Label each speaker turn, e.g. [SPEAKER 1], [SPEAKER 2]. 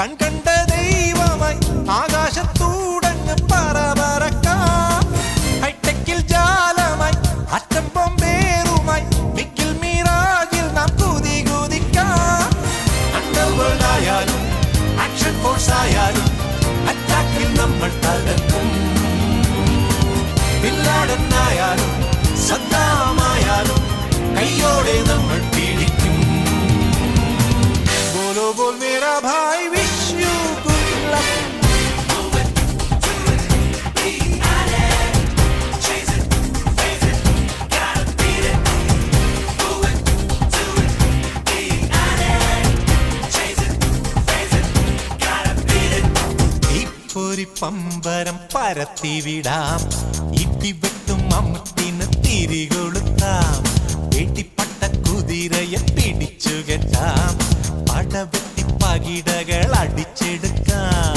[SPEAKER 1] കൺകണ്ട ദൈവമായി ആകാശത്തൂടങ്ങ് പറക്കാം. ഹൈടെക്കിൽ ജാലമായി അറ്റം ബോംബേറുമായി മിക്കിൽ മീറാജിൽ നാം കുതിക്കാം. അണ്ടർവേൾഡ് ആയാലും ആക്ഷൻ ഫോഴ്സ് ആയാലും അറ്റാക്കിൽ നമ്മൾ തകർക്കും. ബിൻ ലാഡൻ ആയാലും സദ്ദാമായാലും കയ്യോടെ നമ്മൾ പിടിക്കും. ബോലോ ബോൽ മേരാ ഭായ് വിഷ് യു ഗുഡ് ലക്ക്. ഒരു പമ്പരം പരത്തിവിടാം. ഇടിവെട്ടും അമ്മത്തിന് തിരികൊളുത്താം. വെടിപ്പട്ട കുതിരയെ പിടിച്ചു കെട്ടാം. പടവെട്ടി പകിടകൾ അടിച്ചെടുക്കാം.